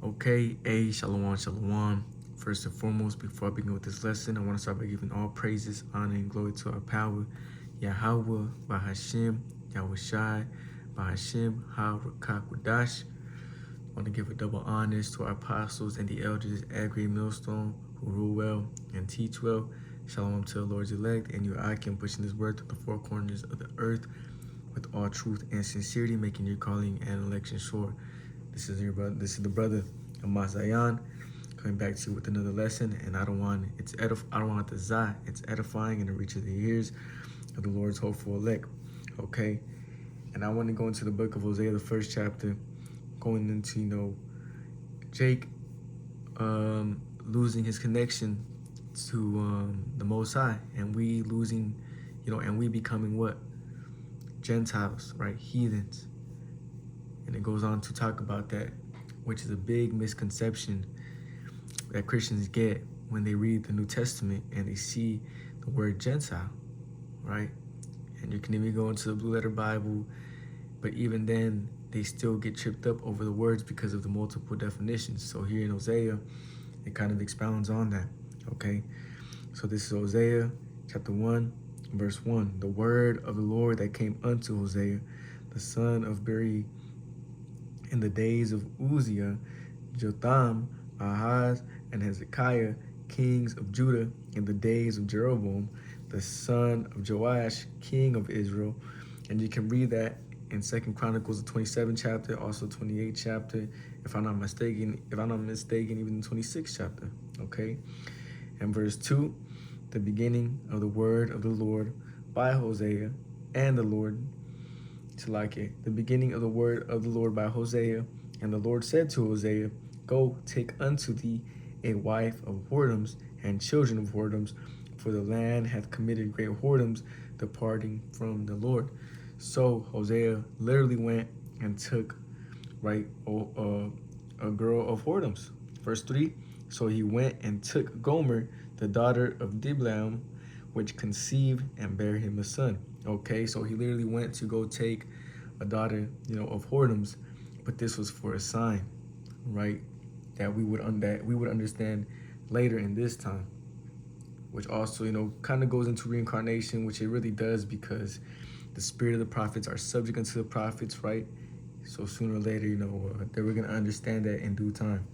Shalom, shalom. First and foremost, before I begin with this lesson, I want to start by giving all praises, honor, and glory to our power, Yahweh, Bahashim, Yahweh Shai, Bahashim, Ha-Rakakwadash. I want to give a double honors to our apostles and the elders at Great Millstone who rule well and teach well. Shalom to the Lord's elect, and your eye can pushing this word to the four corners of the earth with all truth and sincerity, making your calling and election sure. This is the brother of Mazayan, coming back to you with another lesson. And I don't want it to zah. It's edifying in the reach of the ears of the Lord's hopeful elect. Okay, and I want to go into the book of Hosea, the first chapter, going into Jake losing his connection to the Most High, and we losing, and we becoming what? Gentiles, right? Heathens. And it goes on to talk about that, which is a big misconception that Christians get when they read the New Testament and they see the word Gentile, right? And you can even go into the Blue Letter Bible, but even then, they still get tripped up over the words because of the multiple definitions. So here in Hosea, it kind of expounds on that, okay? So this is Hosea chapter 1, verse 1. The word of the Lord that came unto Hosea, the son of Beri, in the days of Uzziah, Jotham, Ahaz, and Hezekiah, kings of Judah, in the days of Jeroboam, the son of Joash, king of Israel. And you can read that in 2 Chronicles, the 27th chapter, also 28th chapter, if I'm not mistaken, even the 26th chapter, okay? And verse 2, the beginning of the word of the Lord by Hosea, and the Lord the beginning of the word of the Lord by Hosea. And the Lord said to Hosea, Go, take unto thee a wife of whoredoms and children of whoredoms, for the land hath committed great whoredoms, departing from the Lord. So Hosea literally went and took, a girl of whoredoms. Verse 3, so he went and took Gomer, the daughter of Diblaim, which conceived and bare him a son. Okay, so he literally went to go take a daughter, of whoredoms, but this was for a sign, right? That we would understand later in this time, which also, kind of goes into reincarnation, which it really does, because the spirit of the prophets are subject unto the prophets, right? So sooner or later, that we're gonna understand that in due time.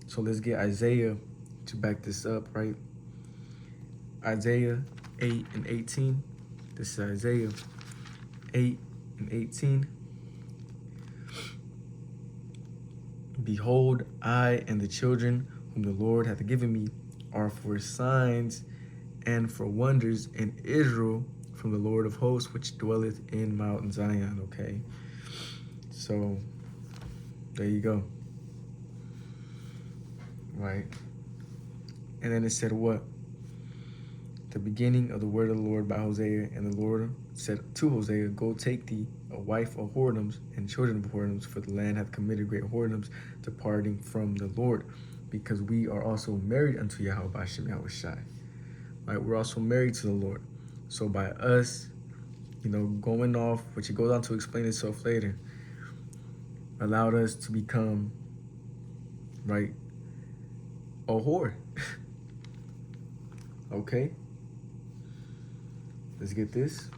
So let's get Isaiah to back this up, right? Isaiah 8 and 18. This is Isaiah 8 and 18. Behold, I and the children whom the Lord hath given me are for signs and for wonders in Israel from the Lord of hosts, which dwelleth in Mount Zion, okay? So, there you go. Right? And then it said what? The beginning of the word of the Lord by Hosea, and the Lord said to Hosea, Go take thee a wife of whoredoms and children of whoredoms, for the land hath committed great whoredoms, departing from the Lord, because we are also married unto Yahweh Bashem Yahweh Shai. Right? We're also married to the Lord. So by us, going off, which it goes on to explain itself later, allowed us to become, right, a whore. Okay? Let's get this.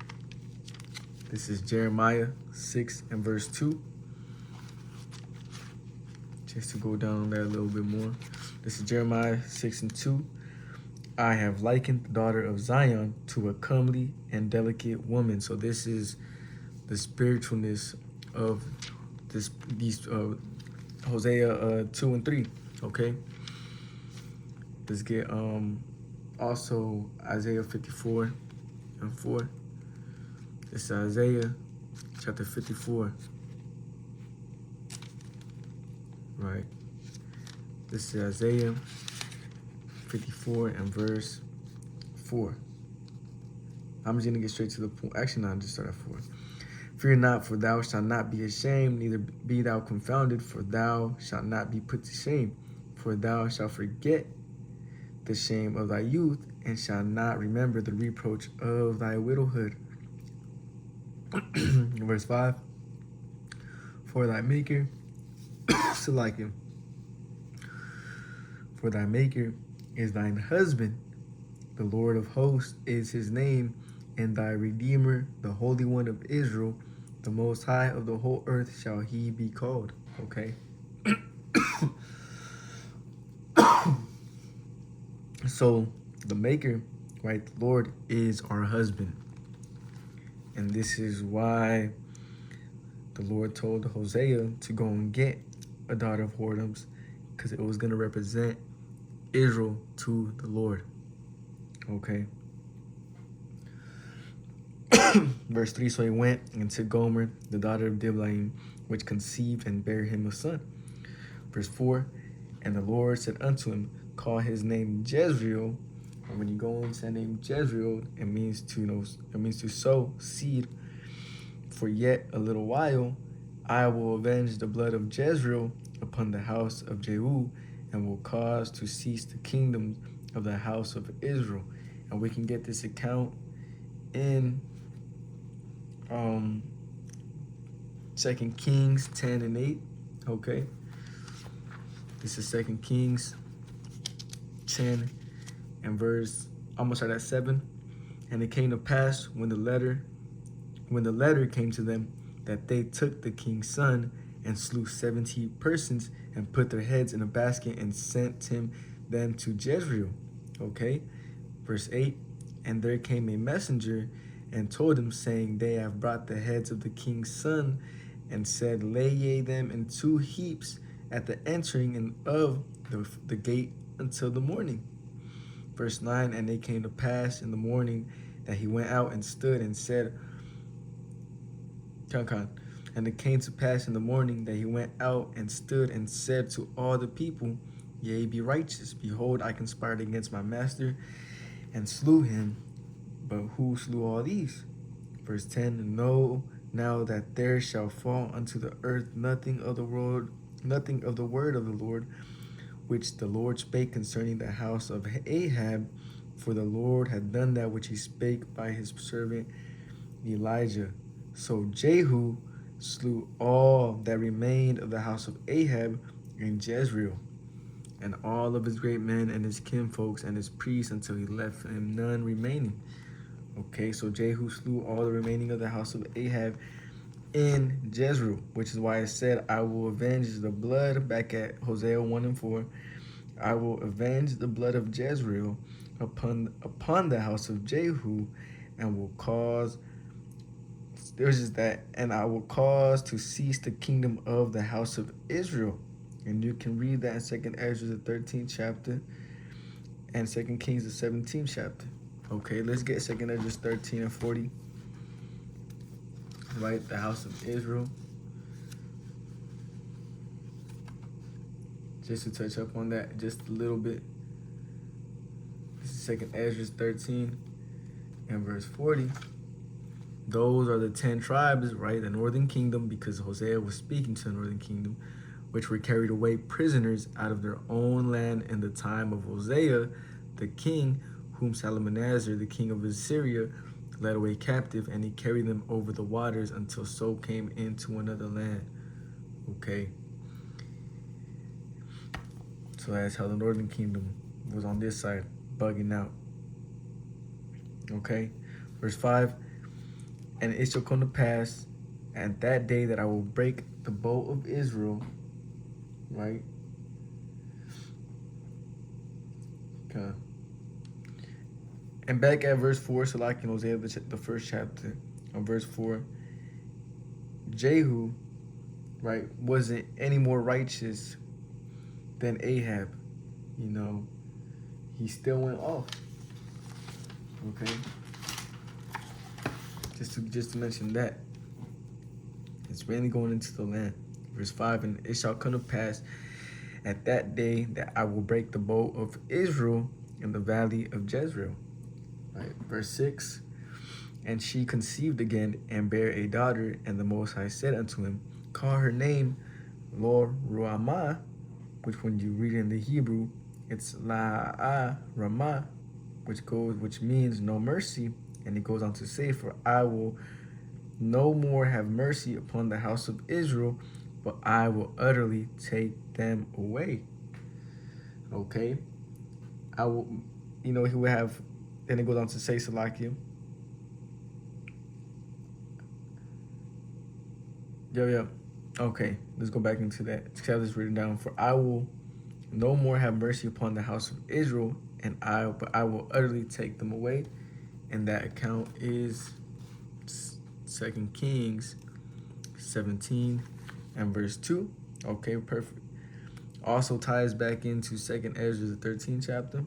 This is Jeremiah 6 and verse 2. Just to go down on that a little bit more. This is Jeremiah 6 and 2. I have likened the daughter of Zion to a comely and delicate woman. So this is the spiritualness of these Hosea 2 and 3. Okay. Let's get also Isaiah 54 and 4. This is Isaiah chapter 54. Right. This is Isaiah 54 and verse 4. I'm just going to get straight to the point. Actually, no, I'll just start at 4. Fear not, for thou shalt not be ashamed, neither be thou confounded, for thou shalt not be put to shame. For thou shalt forget the shame of thy youth, and shalt not remember the reproach of thy widowhood. Verse 5. For thy maker, Salakim, For thy Maker is thine husband, the Lord of hosts is his name, and thy Redeemer, the Holy One of Israel, the Most High of the whole earth shall he be called. Okay. So the Maker, right, the Lord is our husband. And this is why the Lord told Hosea to go and get a daughter of whoredoms, because it was going to represent Israel to the Lord. Okay. Verse 3, so he went and took Gomer, the daughter of Diblaim, which conceived and bare him a son. Verse 4, and the Lord said unto him, call his name Jezreel. And when you go into that name Jezreel, it means to sow seed. For yet a little while, I will avenge the blood of Jezreel upon the house of Jehu, and will cause to cease the kingdoms of the house of Israel. And we can get this account in 2 Kings 10 and 8. Okay. This is 2 Kings 10 and verse, I'm gonna start at 7. And it came to pass when the letter came to them, that they took the king's son and slew 70 persons and put their heads in a basket and sent them to Jezreel. Okay. Verse 8, and there came a messenger and told him, saying, they have brought the heads of the king's son, and said, lay ye them in 2 heaps at the entering in of the gate until the morning. Verse 9, and it came to pass in the morning that he went out and stood and said, and it came to pass in the morning that he went out and stood and said to all the people, yea, be righteous. Behold, I conspired against my master and slew him. But who slew all these? Verse 10, know now that there shall fall unto the earth nothing of the word of the Lord, which the Lord spake concerning the house of Ahab, for the Lord had done that which he spake by his servant Elijah. So Jehu slew all that remained of the house of Ahab in Jezreel, and all of his great men and his kinfolks and his priests, until he left him none remaining. Okay, so Jehu slew all the remaining of the house of Ahab in Jezreel, which is why it said, I will avenge the blood, back at Hosea 1 and 4. I will avenge the blood of Jezreel upon the house of Jehu, and will cause, there's just that, and I will cause to cease the kingdom of the house of Israel. And you can read that in 2nd Ezra, the 13th chapter, and 2 Kings, the 17th chapter. Okay, let's get 2nd Ezra 13 and 40. Right, the house of Israel. Just to touch up on that just a little bit. This is 2nd Ezra 13 and verse 40. Those are the 10 tribes, right? The northern kingdom, because Hosea was speaking to the northern kingdom, which were carried away prisoners out of their own land in the time of Hosea, the king, whom Salmanasar, the king of Assyria, led away captive, and he carried them over the waters until so came into another land. Okay. So that's how the northern kingdom was on this side, bugging out. Okay. Verse 5, and it shall come to pass at that day that I will break the bow of Israel, right? Okay. And back at verse 4, so like in Hosea, the first chapter, on verse 4, Jehu, right, wasn't any more righteous than Ahab. You know, he still went off. Okay. Just to mention that. It's really going into the land. Verse 5, and it shall come to pass at that day that I will break the bow of Israel in the valley of Jezreel. Right. Verse 6, and she conceived again and bare a daughter, and the Most High said unto him, call her name Lo-Ruhamah, which when you read it in the Hebrew, it's La-Ramah, which means no mercy. And it goes on to say, for I will no more have mercy upon the house of Israel, but I will utterly take them away. Okay, I will, he would have. Then it goes on to say, Salakia. Yo. Okay, let's go back into that. Just have this written down. For I will no more have mercy upon the house of Israel, but I will utterly take them away. And that account is 2 Kings 17 and verse 2. Okay, perfect. Also ties back into 2nd Ezra, the 13th chapter.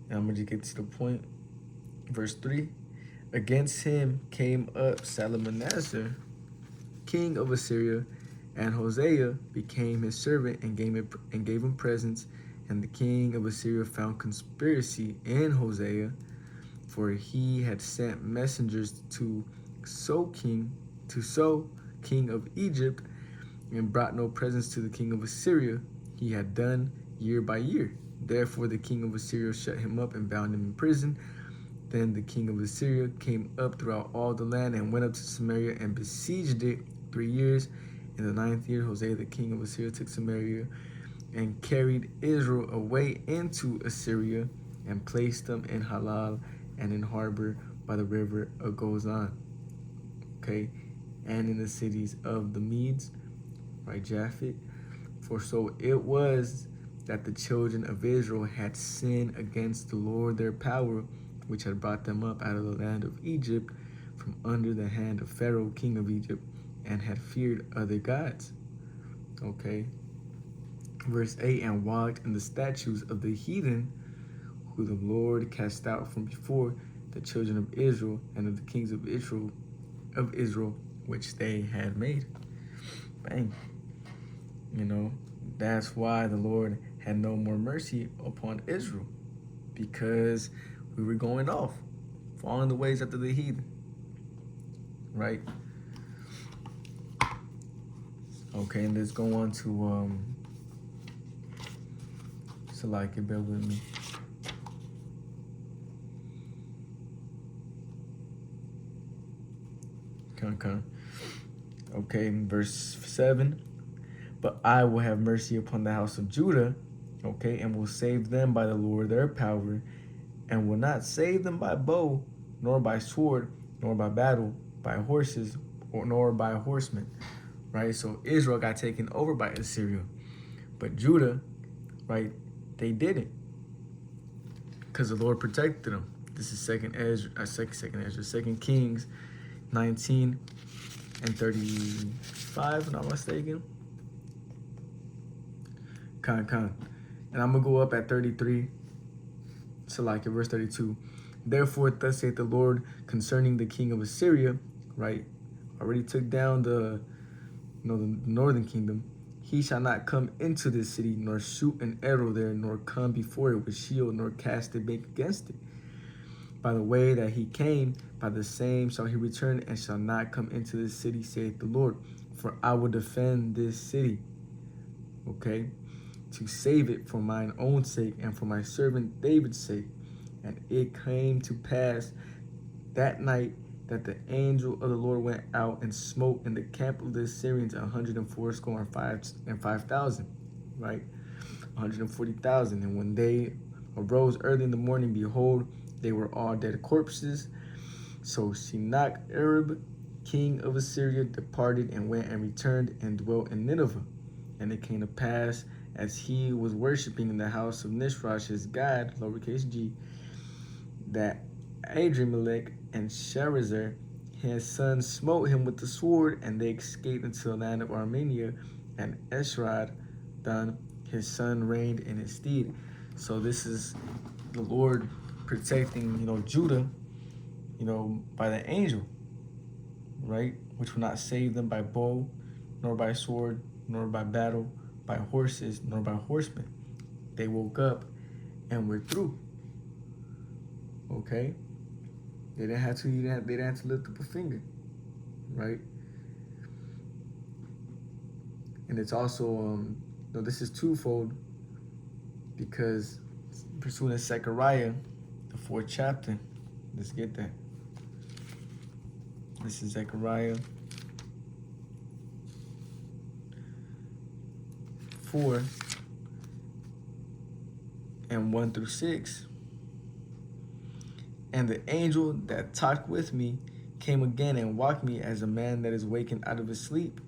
And I'm going to get to the point. Verse 3. Against him came up Salmanassar, king of Assyria, and Hosea became his servant and gave him presents. And the king of Assyria found conspiracy in Hosea, for he had sent messengers to So, king of Egypt, and brought no presents to the king of Assyria. He had done year by year. Therefore the king of Assyria shut him up and bound him in prison. Then the king of Assyria came up throughout all the land and went up to Samaria and besieged it 3 years. In the 9th year, Hosea the king of Assyria took Samaria and carried Israel away into Assyria and placed them in Halal and in harbor by the river of Gozan. Okay, and in the cities of the Medes, right, Japhet. For so it was that the children of Israel had sinned against the Lord their power, which had brought them up out of the land of Egypt from under the hand of Pharaoh, king of Egypt, and had feared other gods. Okay. Verse 8, and walked in the statutes of the heathen, who the Lord cast out from before the children of Israel and of the kings of Israel, which they had made. Bang. That's why the Lord had no more mercy upon Israel, because we were going off, following the ways after the heathen, right? Okay, and let's go on to Salakia, bear with me. Come. Okay, verse 7. But I will have mercy upon the house of Judah, okay, and will save them by the Lord their power, and will not save them by bow, nor by sword, nor by battle, by horses, nor by horsemen, right? So Israel got taken over by Assyria, but Judah, right, they didn't, because the Lord protected them. This is 2 Kings 19 and 35, if I'm not mistaken. And I'm going to go up at 33. So like in verse 32. Therefore, thus saith the Lord concerning the king of Assyria, right? Already took down the northern kingdom. He shall not come into this city, nor shoot an arrow there, nor come before it with shield, nor cast a bank against it. By the way that he came, by the same shall he return, and shall not come into this city, saith the Lord. For I will defend this city, okay, to save it for mine own sake and for my servant David's sake. And it came to pass that night that the angel of the Lord went out and smote in the camp of the Assyrians 145,000, right? 140,000. And when they arose early in the morning, behold, they were all dead corpses. So Sennacherib, king of Assyria, departed and went and returned and dwelt in Nineveh. And it came to pass, as he was worshiping in the house of Nishrosh, his god, lowercase g, that Adrammelech and Sharezer, his son, smote him with the sword, and they escaped into the land of Armenia, and Esarhaddon, his son, reigned in his stead. So this is the Lord protecting, Judah, by the angel, right? Which will not save them by bow, nor by sword, nor by battle, by horses, nor by horsemen. They woke up and were through. Okay? They didn't have to lift up a finger, right? And it's also this is twofold, because pursuing Zechariah, the 4th chapter. Let's get that. This is Zechariah 4 and 1 through 6. And the angel that talked with me came again and woke me as a man that is wakened out of his sleep,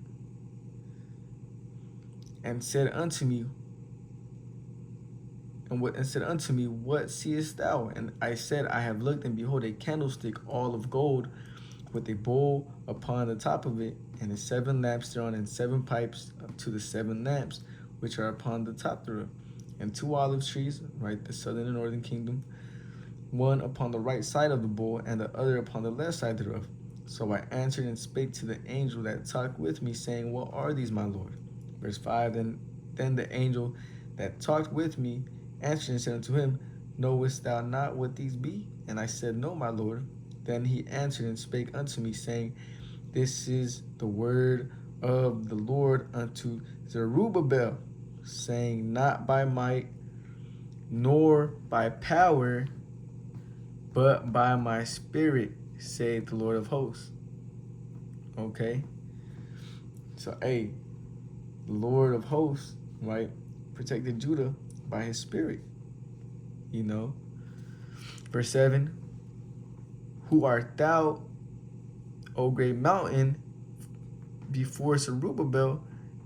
and said unto me, What seest thou? And I said, I have looked, and behold, a candlestick all of gold, with a bowl upon the top of it, and the 7 lamps thereon, and 7 pipes to the 7 lamps which are upon the top thereof, and 2 olive trees, right, the southern and northern kingdom, one upon the right side of the bowl, and the other upon the left side thereof. So I answered and spake to the angel that talked with me, saying, What are these, my Lord? Verse 5, Then the angel that talked with me answered and said unto him, Knowest thou not what these be? And I said, No, my Lord. Then he answered and spake unto me, saying, This is the word of the Lord unto Zerubbabel, saying, Not by might, nor by power, but by my spirit, saith the Lord of hosts. Okay? So, the Lord of hosts, right, protected Judah by his spirit, Verse 7, Who art thou, O great mountain? Before Zerubbabel,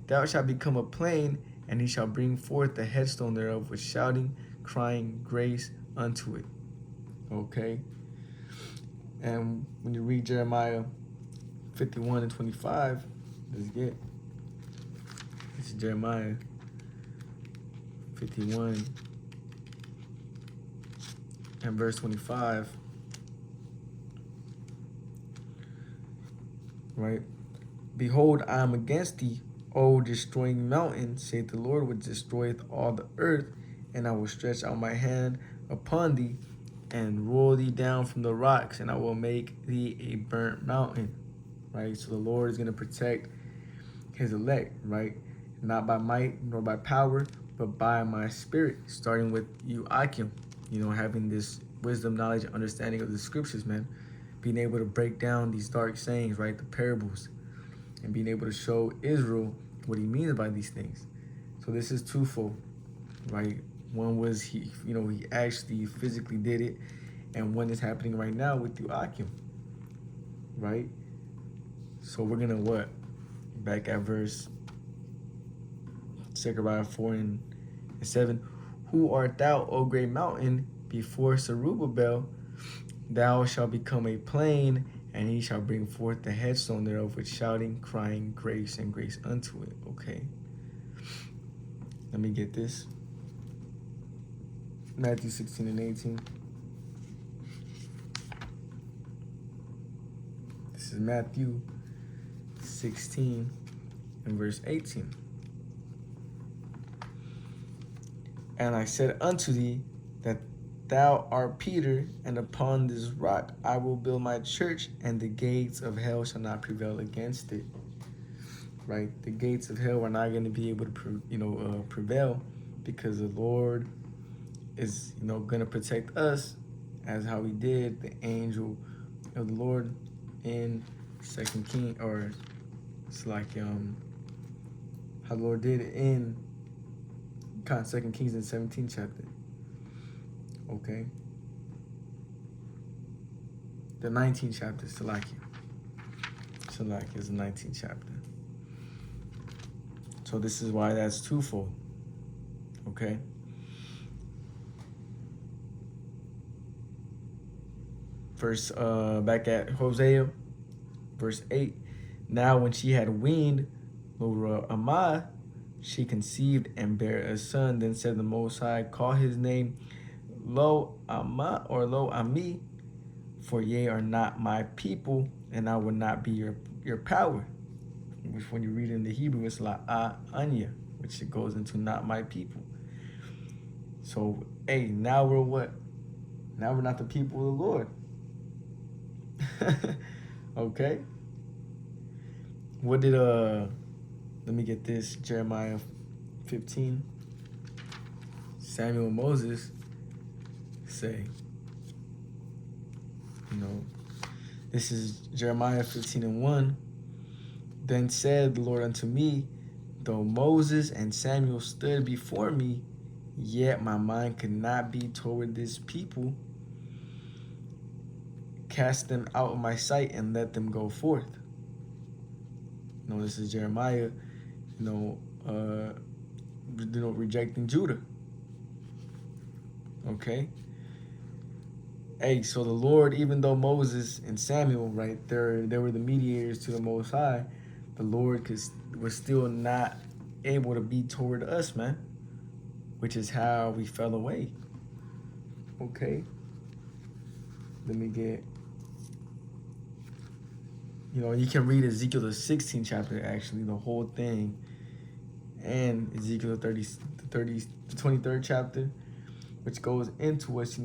thou shalt become a plain, and he shall bring forth the headstone thereof with shouting, crying grace unto it. Okay? And when you read Jeremiah 51 and 25, let's get. This is Jeremiah 51 and verse 25. Right? Behold, I am against thee, O destroying mountain, saith the Lord, which destroyeth all the earth, and I will stretch out my hand upon thee, and roll thee down from the rocks, and I will make thee a burnt mountain. Right? So the Lord is going to protect his elect, right? Not by might nor by power, but by my spirit, starting with you, Akim, having this wisdom, knowledge, and understanding of the scriptures, man. Being able to break down these dark sayings, right? The parables, and being able to show Israel what he means by these things. So this is twofold, right? One was he actually physically did it, and one is happening right now with you, Akim, right? So we're gonna what? Back at verse Zechariah 4 and 7. Who art thou, O great mountain? Before Zerubbabel, thou shalt become a plain, and he shall bring forth the headstone thereof with shouting, crying, grace, and grace unto it. Okay. Let me get this. Matthew 16 and 18. This is Matthew 16 and verse 18. And I said unto thee that thou art Peter, and upon this rock I will build my church, and the gates of hell shall not prevail against it. Right? The gates of hell are not going to be able to, prevail, because the Lord is, going to protect us, as how he did the angel of the Lord in 2 Kings, or it's like how the Lord did it in 2 Kings in 17th chapter. Okay. The 19th chapter, Salakia. Salakia is the 19th chapter. So this is why that's twofold. Okay. Verse back at Hosea, verse 8. Now when she had weaned Lo-Amah, she conceived and bare a son. Then said the Most High, Call his name Lo-Amah or Lo-Ami, for ye are not my people, and I will not be your power. Which when you read in the Hebrew, it's La-Anya, which it goes into not my people. So, now we're what? Now we're not the people of the Lord. Okay? What did, let me get this, Jeremiah 15, Samuel and Moses say, this is Jeremiah 15 and 1. Then said the Lord unto me, though Moses and Samuel stood before me, yet my mind could not be toward this people. Cast them out of my sight and let them go forth. This is Jeremiah, rejecting Judah. Okay. Hey, so the Lord, even though Moses and Samuel, right, they were the mediators to the Most High, the Lord was still not able to be toward us, man, which is how we fell away. Okay. Let me get, you can read Ezekiel the 16th chapter, actually, the whole thing, and Ezekiel the 23rd chapter, which goes into us,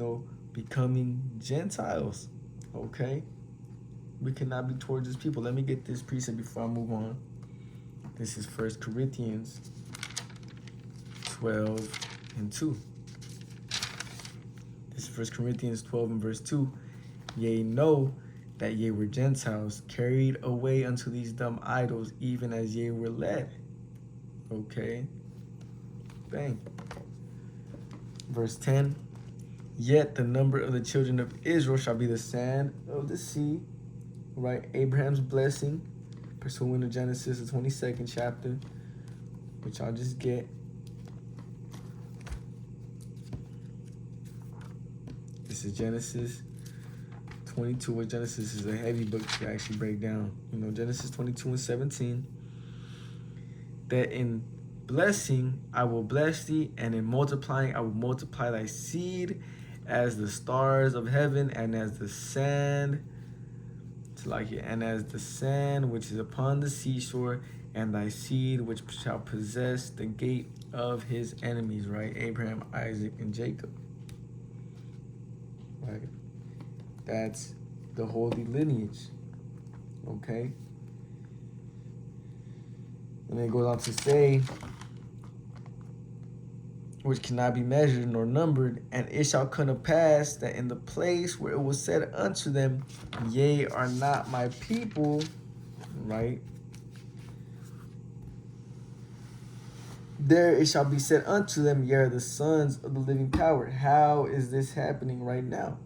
becoming Gentiles. Okay. We cannot be towards this people. Let me get this precept before I move on. This is 1 Corinthians 12:2. This is 1 Corinthians 12 and verse 2. Yea, know that ye were Gentiles, carried away unto these dumb idols, even as ye were led. Okay. Bang. Verse 10. Yet the number of the children of Israel shall be the sand of the sea. Right? Abraham's blessing, pursuing to Genesis, the 22nd chapter, which I'll just get. This is Genesis 22, which Genesis is a heavy book to actually break down. Genesis 22 and 17. That in blessing I will bless thee, and in multiplying I will multiply thy seed as the stars of heaven, and as the sand, and as the sand which is upon the seashore, and thy seed which shall possess the gate of his enemies. Right? Abraham, Isaac, and Jacob. Right? That's the holy lineage. Okay? And then it goes on to say, which cannot be measured nor numbered, and it shall come to pass that in the place where it was said unto them, ye are not my people, right? There it shall be said unto them, ye are the sons of the living power. How is this happening right now?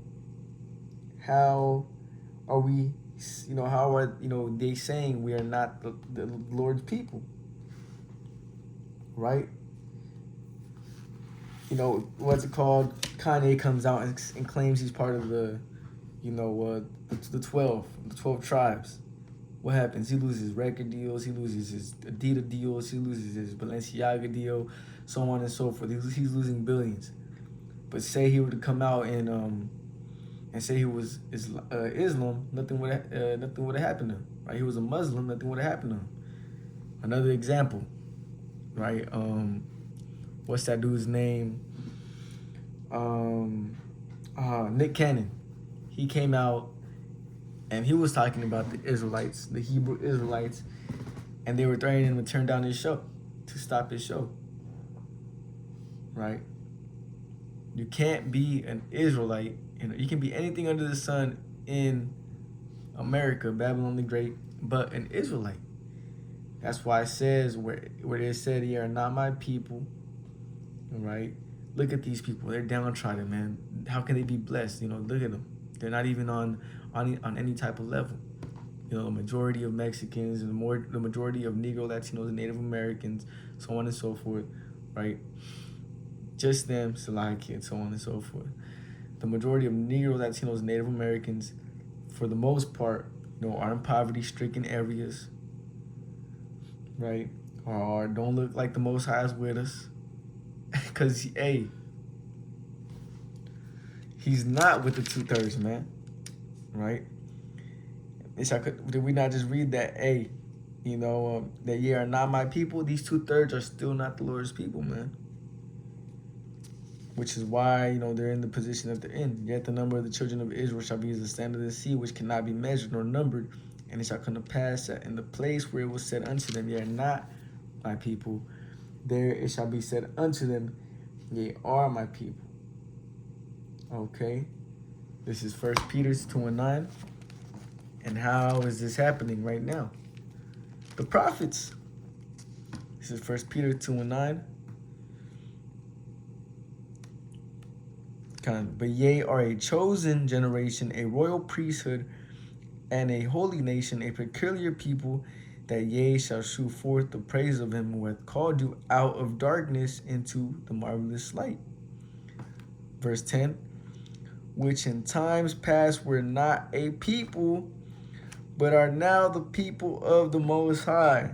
How are we, how are, they saying we are not the Lord's people, right? What's it called? Kanye comes out and claims he's part of the 12 tribes. What happens? He loses record deals, he loses his Adidas deals, he loses his Balenciaga deal, so on and so forth. He's losing billions. But say he were to come out and say he was Islam, nothing would have happened to him. Right? He was a Muslim, nothing would have happened to him. Another example, right? What's that dude's name? Nick Cannon. He came out and he was talking about the Israelites, the Hebrew Israelites, and they were threatening him to turn down his show, to stop his show. Right? You can't be an Israelite. You can be anything under the sun in America, Babylon the Great, but an Israelite. That's why it says where it said, "Ye are not my people." Right? Look at these people. They're downtrodden, man. How can they be blessed? Look at them. They're not even on any type of level. The majority of Mexicans and the majority of Negro, Latinos, and Native Americans, so on and so forth, right? Just them, Salaki, and so on and so forth. The majority of Negro, Latinos, and Native Americans, for the most part, are in poverty-stricken areas, right? Or don't look like the Most High is with us. Because, hey, he's not with the 2/3, man. Right? Did we not just read that, hey, that ye are not my people? These 2/3 are still not the Lord's people, man. Which is why, they're in the position that they're in. Yet the number of the children of Israel shall be as the sand of the sea, which cannot be measured nor numbered. And it shall come to pass that in the place where it was said unto them, ye are not my people, there it shall be said unto them, ye are my people. Okay? This is 1 Peter 2:9. And how is this happening right now? The prophets. This is 1 Peter 2:9. But ye are a chosen generation, a royal priesthood, and a holy nation, a peculiar people, that ye shall shew forth the praise of him who hath called you out of darkness into the marvelous light. Verse 10, which in times past were not a people, but are now the people of the Most High,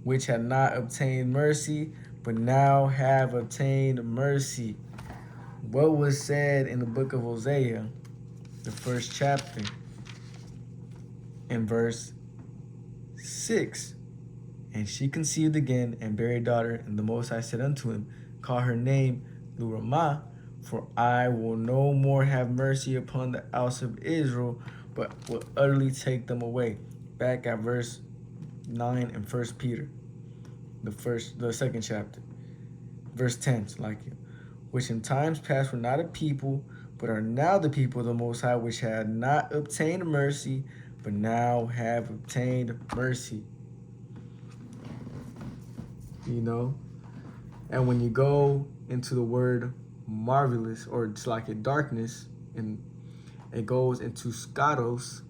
which had not obtained mercy, but now have obtained mercy. What was said in the book of Hosea, the first chapter, in verse 6? And she conceived again and bare a daughter, and the Most High said unto him, call her name Luramah, for I will no more have mercy upon the house of Israel, but will utterly take them away. Back at verse 9 in 1 Peter, the second chapter. Verse 10, like it. Which in times past were not a people, but are now the people of the Most High, which had not obtained mercy, but now have obtained mercy. You know? And when you go into the word marvelous, or it's like a darkness, and it goes into skatos,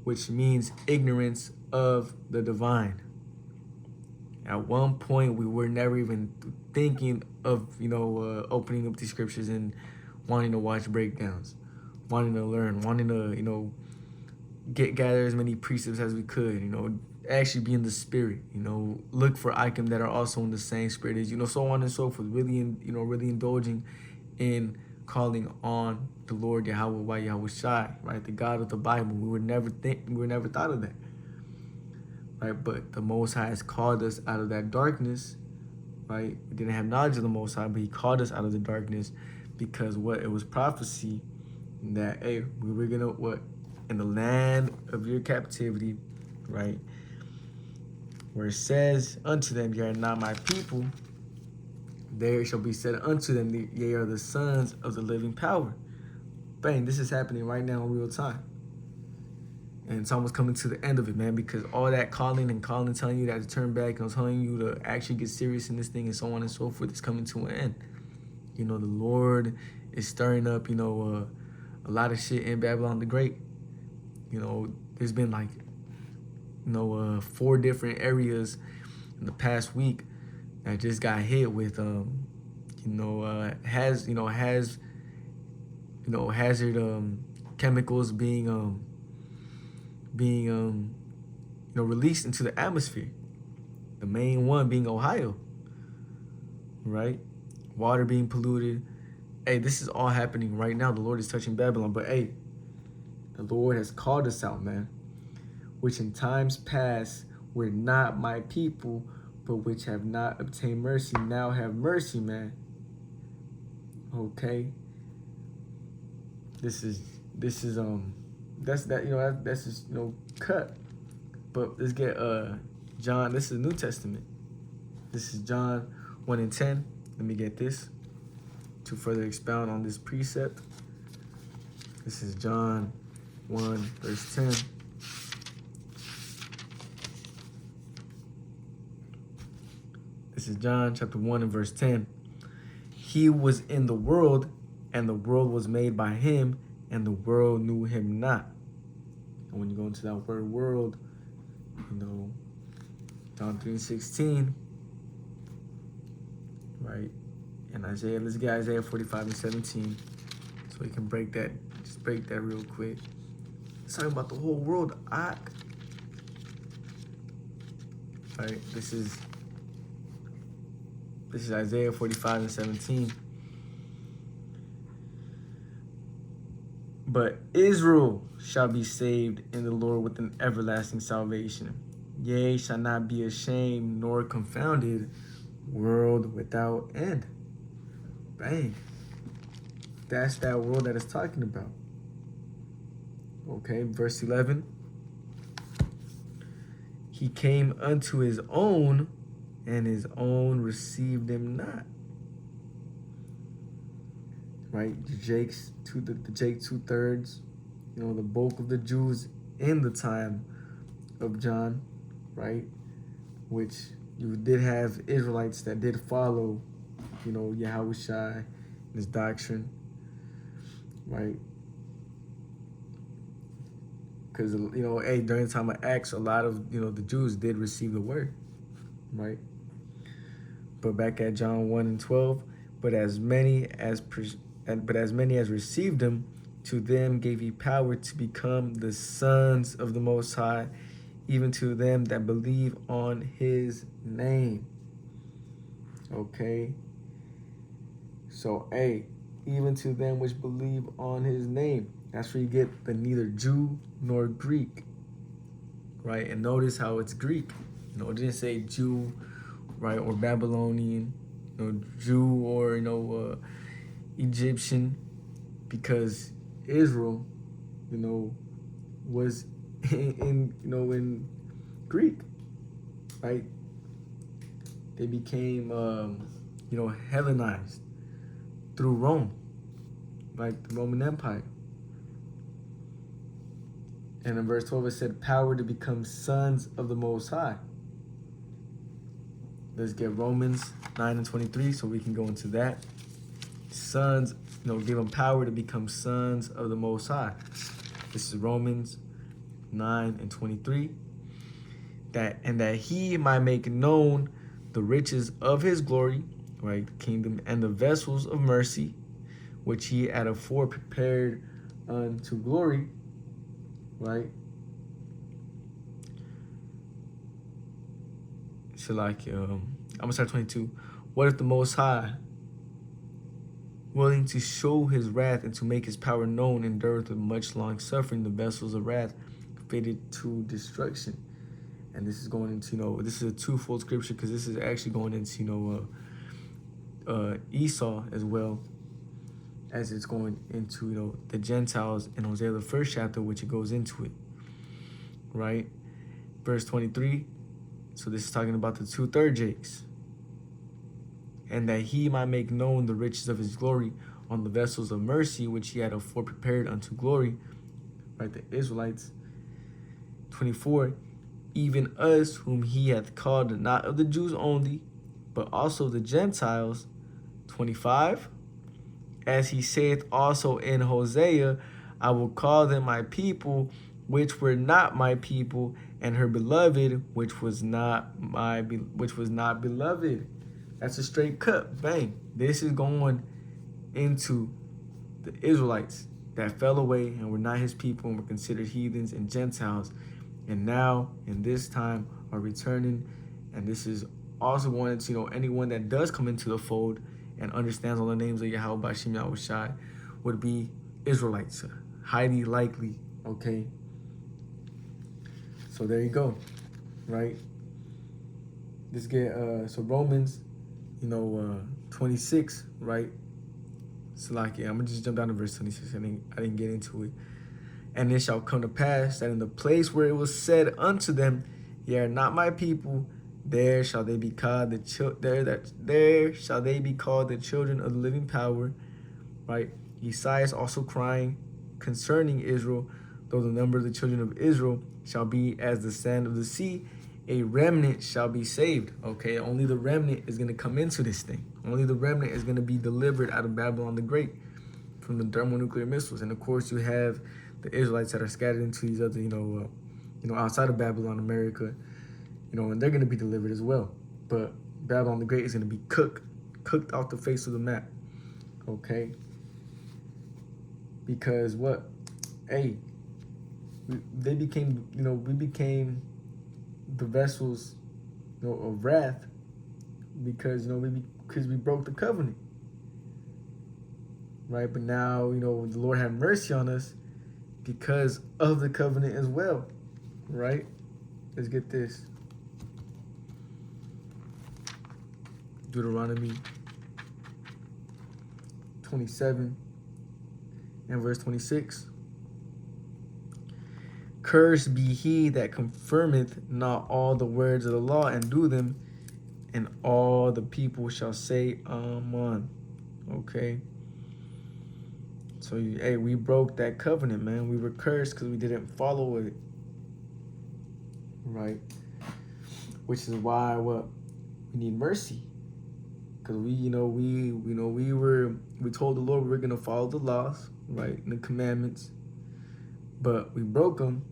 which means ignorance of the divine. At one point, we were never even thinking of, opening up these scriptures and wanting to watch breakdowns, wanting to learn, wanting to, gather as many precepts as we could, actually be in the spirit, look for icons that are also in the same spirit as, so on and so forth, really indulging in calling on the Lord Yahweh Yahweh Shai, right? The God of the Bible. We were never thought of that. Right, but the Most High has called us out of that darkness, right? We didn't have knowledge of the Most High, but he called us out of the darkness because it was prophecy that, hey, we were gonna, in the land of your captivity, right? Where it says unto them, ye are not my people, there shall be said unto them, ye are the sons of the living power. Bang, this is happening right now in real time. And it's almost coming to the end of it, man, because all that calling, telling you that to turn back, and telling you to actually get serious in this thing, and so on and so forth, is coming to an end. The Lord is stirring up, a lot of shit in Babylon the Great. There's been 4 different areas in the past week that just got hit with, hazard chemicals being released into the atmosphere. The main one being Ohio, right? Water being polluted. Hey, this is all happening right now. The Lord is touching Babylon. But hey, the Lord has called us out, man. Which in times past were not my people, but which have not obtained mercy, now have mercy, man. Okay. That's just cut. But let's get John. This is New Testament. This is John 1 and 10. Let me get this to further expound on this precept. This is John 1 verse 10. This is John chapter 1 and verse 10. He was in the world, and the world was made by him, and the world knew him not. And when you go into that word world, John 3:16, right? And Isaiah, let's get Isaiah 45 and 17 so we can break that real quick. It's talking about the whole world. Right, this is Isaiah 45 and 17. But Israel shall be saved in the Lord with an everlasting salvation. Yea, shall not be ashamed nor confounded, world without end. Bang. That's that world that it's talking about. Okay, verse 11. He came unto his own, and his own received him not. Right, the Jake 2/3, the bulk of the Jews in the time of John, right, which you did have Israelites that did follow, Yahushua this doctrine, right? Because, hey, during the time of Acts, a lot of, the Jews did receive the word, right? But back at John 1 and 12, but as many as received him, to them gave he power to become the sons of the Most High, even to them that believe on his name. Okay? So, even to them which believe on his name. That's where you get the neither Jew nor Greek. Right? And notice how it's Greek. It didn't say Jew, right, or Babylonian, Jew or Egyptian, because Israel, was in Greek, right? They became Hellenized through Rome, like the Roman Empire. And in verse 12 it said power to become sons of the Most High. Let's get Romans 9 and 23 so we can go into that. Sons, give them power to become sons of the Most High. This is Romans 9 and 23. That he might make known the riches of his glory, right, the kingdom, and the vessels of mercy, which he had afore prepared unto glory, right? So I'm gonna start 22. What if the Most High, willing to show his wrath and to make his power known, endureth with much long suffering the vessels of wrath fitted to destruction? And this is going into, this is a twofold scripture, because this is actually going into, Esau as well as it's going into, the Gentiles in Hosea, the first chapter, which it goes into it, right? Verse 23, so this is talking about the 2/3 Jakes. And that he might make known the riches of his glory on the vessels of mercy, which he had afore prepared unto glory, right, the Israelites. 24, even us whom he hath called, not of the Jews only, but also the Gentiles. 25, as he saith also in Hosea, I will call them my people, which were not my people, and her beloved, which was not beloved. That's a straight cut. Bang. This is going into the Israelites that fell away and were not his people and were considered heathens and Gentiles, and now in this time are returning. And this is also going into anyone that does come into the fold and understands all the names of Yahweh Bashim Yahushai would be Israelites, highly likely. Okay, so there you go, right? Let's get so Romans 26, right? So I'm gonna just jump down to verse 26. I didn't get into it. And it shall come to pass that in the place where it was said unto them, ye are not my people, there shall they be called the children of the living power, right? Esaias also crying concerning Israel, though the number of the children of Israel shall be as the sand of the sea, a remnant shall be saved. Okay, only the remnant is going to come into this thing. Only the remnant is going to be delivered out of Babylon the Great from the thermonuclear missiles. And of course, you have the Israelites that are scattered into these other, outside of Babylon, America, and they're going to be delivered as well. But Babylon the Great is going to be cooked off the face of the map. Okay, because we became the vessels, of wrath, because we broke the covenant, right? But now the Lord had mercy on us because of the covenant as well, right? Let's get this. Deuteronomy 27 and verse 26. Cursed be he that confirmeth not all the words of the law and do them, and all the people shall say, Amen. Okay. So, we broke that covenant, man. We were cursed because we didn't follow it. Right? Which is why we need mercy. because we told the Lord we were gonna follow the laws, right, and the commandments, but we broke them.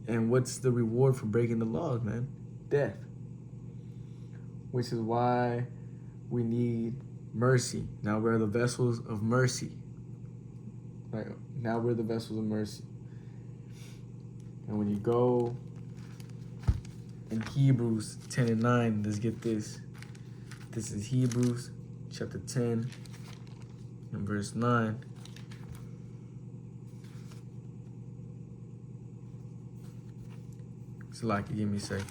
And what's the reward for breaking the laws, man? Death. Which is why we need mercy. Now we're the vessels of mercy. Right? Now we're the vessels of mercy. And when you go in Hebrews 10 and 9, let's get this. This is Hebrews chapter 10 and verse 9. So like, give me a second.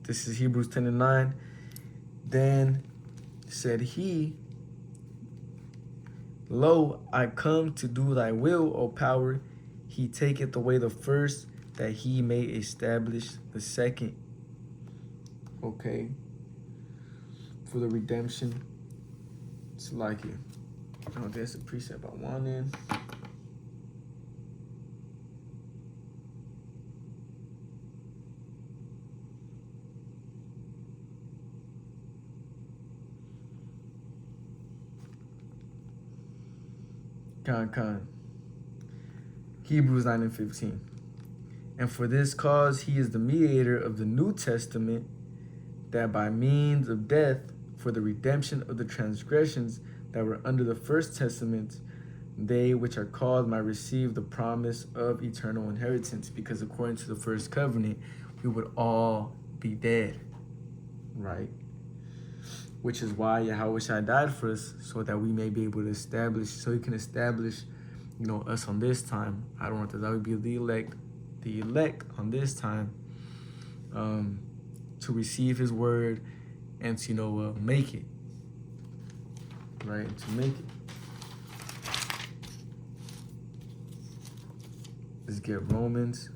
This is Hebrews 10 and 9. Then said he, Lo, I come to do thy will, O power. He taketh away the first, that he may establish the second. Okay. For the redemption. It's like it. Oh, there's a precept I wanted. Con. Hebrews 9 and 15. And for this cause he is the mediator of the New Testament, that by means of death, for the redemption of the transgressions that were under the first testament, they which are called might receive the promise of eternal inheritance. Because according to the first covenant, we would all be dead, right? Which is why Yahweh died for us, so that we may be able to establish, so he can establish, us on this time. I don't want that would be the elect on this time, to receive his word and to make it, right? To make it. Let's get Romans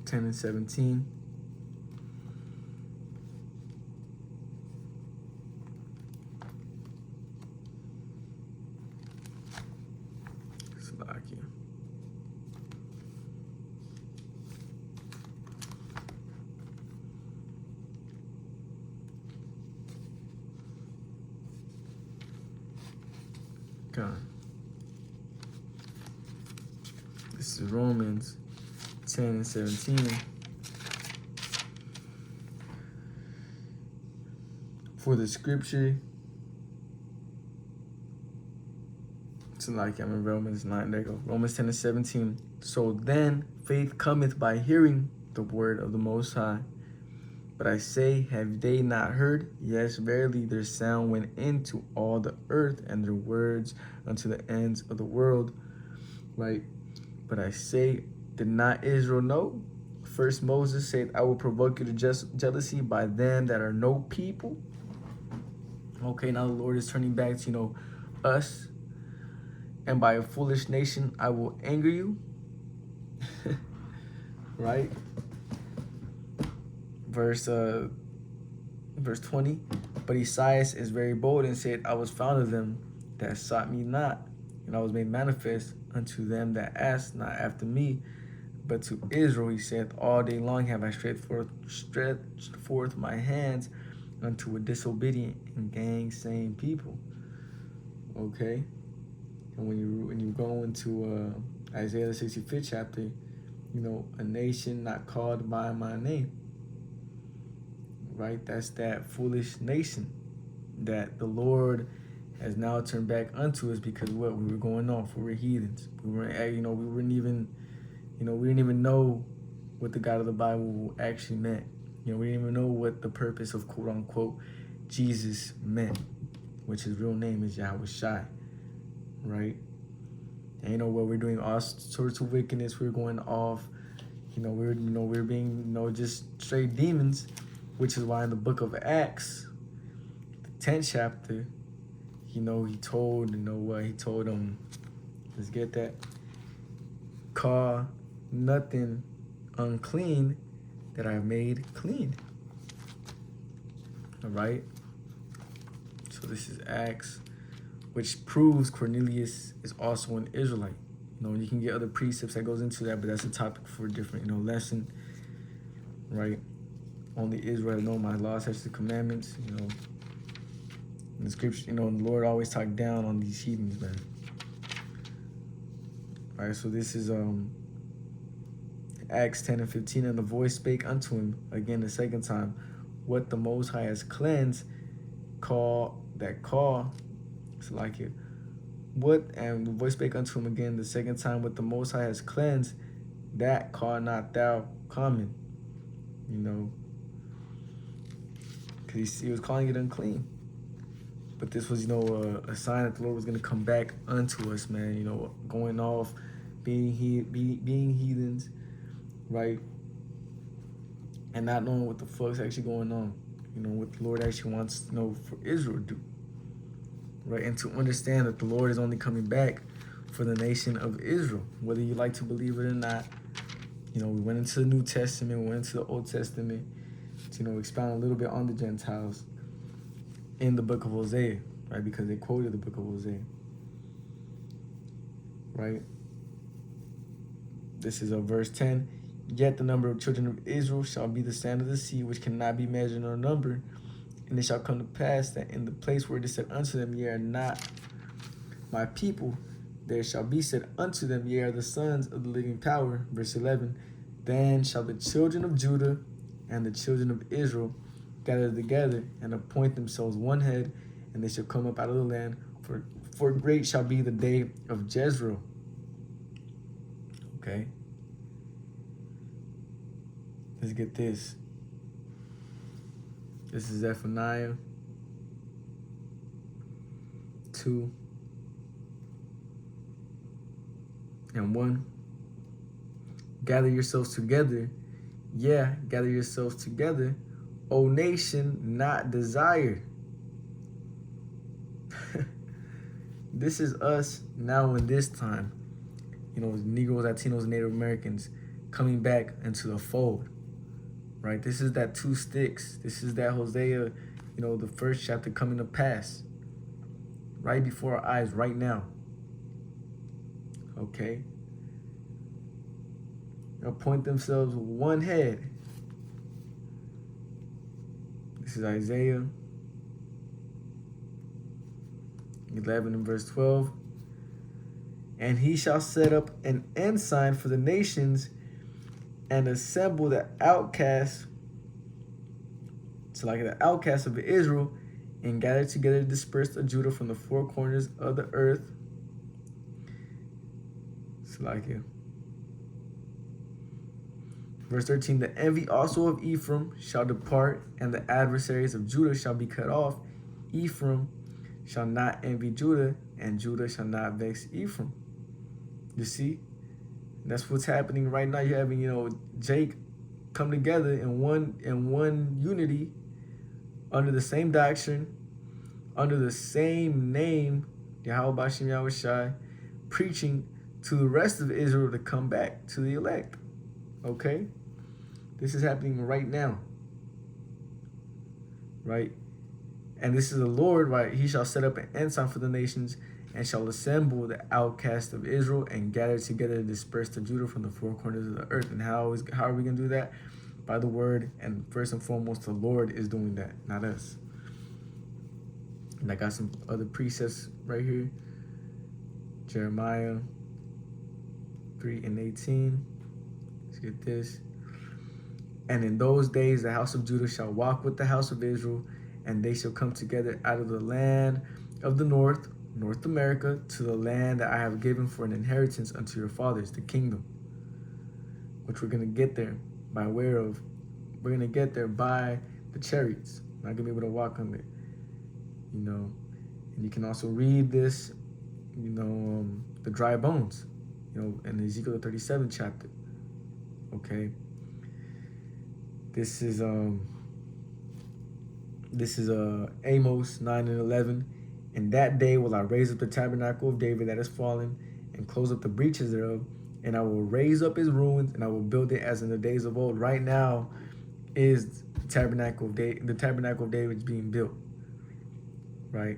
10 and 17. Slovakia. God. This is Romans 10 and 17. For the scripture, it's like I'm in Romans 9. There you go. Romans 10 and 17. So then faith cometh by hearing the word of the Most High. But I say, have they not heard? Yes, verily, their sound went into all the earth, and their words unto the ends of the world. Right? But I say, did not Israel know? First Moses said, I will provoke you to jealousy by them that are no people. Okay, now the Lord is turning back to, us. And by a foolish nation, I will anger you. Right? Verse 20. But Esaias is very bold and said, I was found of them that sought me not, and I was made manifest unto them that asked not after me. But to Israel he said, all day long have I stretched forth my hands unto a disobedient and gainsaying people. Okay? And when you go into Isaiah the 65th chapter, a nation not called by my name. Right? That's that foolish nation that the Lord has now turned back unto us, because what we were going off, we were heathens. We didn't even know what the God of the Bible actually meant. We didn't even know what the purpose of quote unquote Jesus meant, which his real name is Yahweh Shai. Right? And what we're doing all sorts of wickedness. We're going off. We're being just straight demons. Which is why in the book of Acts, the 10th chapter, he told them, let's get that, call nothing unclean that I made clean. All right? So this is Acts, which proves Cornelius is also an Israelite. You can get other precepts that goes into that, but that's a topic for a different, lesson, right? Only Israel know my laws, statutes, and commandments. In the scripture, the Lord always talked down on these heathens, man. All right, so this is Acts 10 and 15, and the voice spake unto him again the second time, what the Most High has cleansed, call. It's like it. What, and the voice spake unto him again the second time, what the Most High has cleansed, that call not thou common. Because he was calling it unclean. But this was, a sign that the Lord was going to come back unto us, man. Going off, being heathens, right? And not knowing what the fuck's actually going on. What the Lord actually wants, for Israel to do. Right? And to understand that the Lord is only coming back for the nation of Israel, whether you like to believe it or not. We went into the New Testament, we went into the Old Testament to, expound a little bit on the Gentiles in the book of Hosea, right? Because they quoted the book of Hosea, right? This is verse 10. Yet the number of children of Israel shall be the sand of the sea, which cannot be measured nor numbered. And it shall come to pass that in the place where it is said unto them, ye are not my people, there shall be said unto them, ye are the sons of the living power. Verse 11. Then shall the children of Judah and the children of Israel gather together and appoint themselves one head, and they shall come up out of the land, for great shall be the day of Jezreel. Okay. Let's get this. This is Zephaniah 2 and 1. Gather yourselves together. Yeah, gather yourselves together, O nation not desired. This is us now in this time. Negroes, Latinos, Native Americans coming back into the fold. Right? This is that two sticks. This is that Hosea, the first chapter coming to pass. Right before our eyes, right now. Okay? Appoint themselves one head. This is Isaiah 11 and verse 12. And he shall set up an ensign for the nations and assemble the outcasts, so like the outcasts of Israel, and gather together the dispersed of Judah from the four corners of the earth. So like it. Verse 13, the envy also of Ephraim shall depart, and the adversaries of Judah shall be cut off. Ephraim shall not envy Judah, and Judah shall not vex Ephraim. You see? That's what's happening right now. You're having, Jake come together in one unity, under the same doctrine, under the same name, Yahweh Bashem Yahweh Shai, preaching to the rest of Israel to come back to the elect. Okay? This is happening right now. Right? And this is the Lord, right? He shall set up an ensign for the nations, and shall assemble the outcast of Israel, and gather together the dispersed of Judah from the four corners of the earth. And how are we going to do that? By the word, and first and foremost, the Lord is doing that, not us. And I got some other precepts right here. Jeremiah 3 and 18. Let's get this. And in those days the house of Judah shall walk with the house of Israel, and they shall come together out of the land of the North America, to the land that I have given for an inheritance unto your fathers, the kingdom, which we're going to get there we're going to get there by the chariots. We're not going to be able to walk on it, and you can also read this, the dry bones, in Ezekiel 37 chapter. Okay. This is Amos 9 and 11. In that day will I raise up the tabernacle of David that is fallen, and close up the breaches thereof, and I will raise up his ruins, and I will build it as in the days of old. Right now is the tabernacle of David. The tabernacle of David is being built. Right?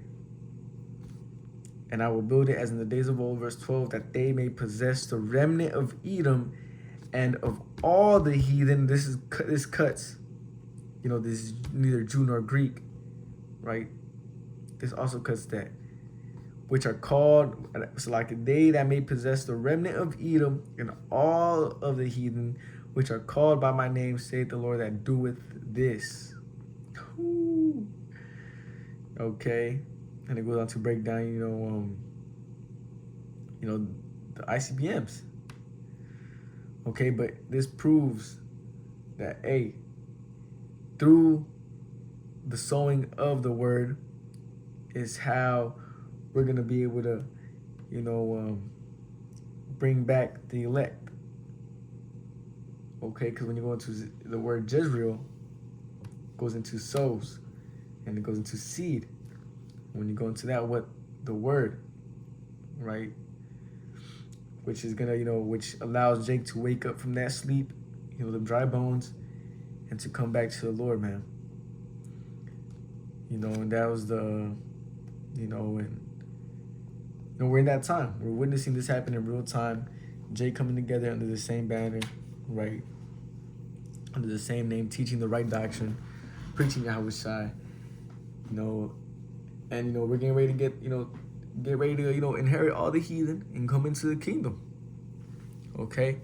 And I will build it as in the days of old, verse 12, that they may possess the remnant of Edom and of all the heathen. This cuts. This is neither Jew nor Greek, right? This also cuts that. Which are called, so like they that may possess the remnant of Edom and all of the heathen, which are called by my name, saith the Lord that doeth this. Ooh. Okay. And it goes on to break down, the ICBMs. Okay, but this proves that, hey, through the sowing of the word is how we're going to be able to, bring back the elect. Okay, because when you go into the word Jezreel, it goes into sows, and it goes into seed. When you go into that, what the word, right? Which is gonna, which allows Jake to wake up from that sleep, the dry bones, and to come back to the Lord, man. And that was and we're in that time. We're witnessing this happen in real time. Jake coming together under the same banner, right? Under the same name, teaching the right doctrine, preaching Yahushua, and we're getting ready to get ready to inherit all the heathen and come into the kingdom. Okay?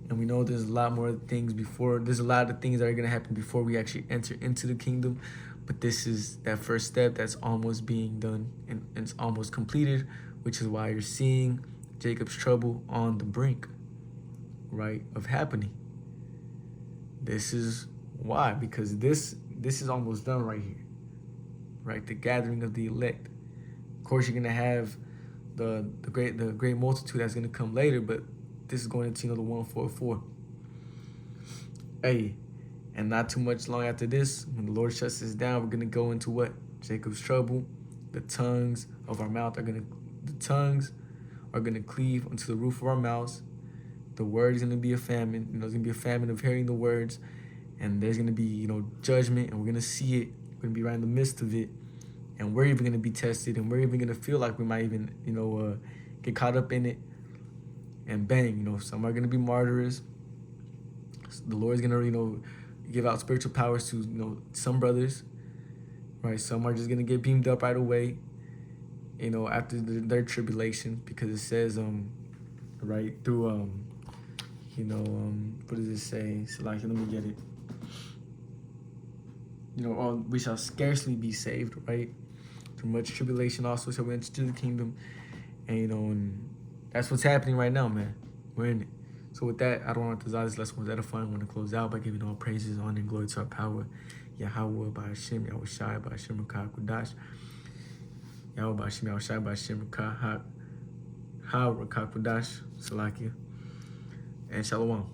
And we know there's a lot more things there's a lot of things that are gonna happen before we actually enter into the kingdom. But this is that first step that's almost being done and it's almost completed, which is why you're seeing Jacob's trouble on the brink, right, of happening. This is why, because this is almost done right here, right? The gathering of the elect. Of course, you're gonna have the great multitude that's gonna come later, but this is going into the 144. Hey, and not too much long after this, when the Lord shuts this down, we're gonna go into what? Jacob's trouble. The tongues are gonna cleave unto the roof of our mouths. The word is gonna be a famine. There's gonna be a famine of hearing the words, and there's gonna be judgment, and we're gonna see it. We're gonna be right in the midst of it, and we're even gonna be tested, and we're even gonna feel like we might even get caught up in it. And bang, some are gonna be martyrs. The Lord's gonna give out spiritual powers to some brothers, right? Some are just gonna get beamed up right away, after their tribulation, because it says right through what does it say? So let me get it. We shall scarcely be saved, right? Through much tribulation also shall we enter into the kingdom. And and that's what's happening right now, man. We're in it. So with that, I don't want to desire this lesson was edifying. I want to close out by giving all praises, honor, and glory to our power. Yahweh by Hashem, Yahushai by Hashem Rakah Kudash. Yahweh by Hashem, Yahushai by Hashem Rakah Kudash. Salakia. And Shalom.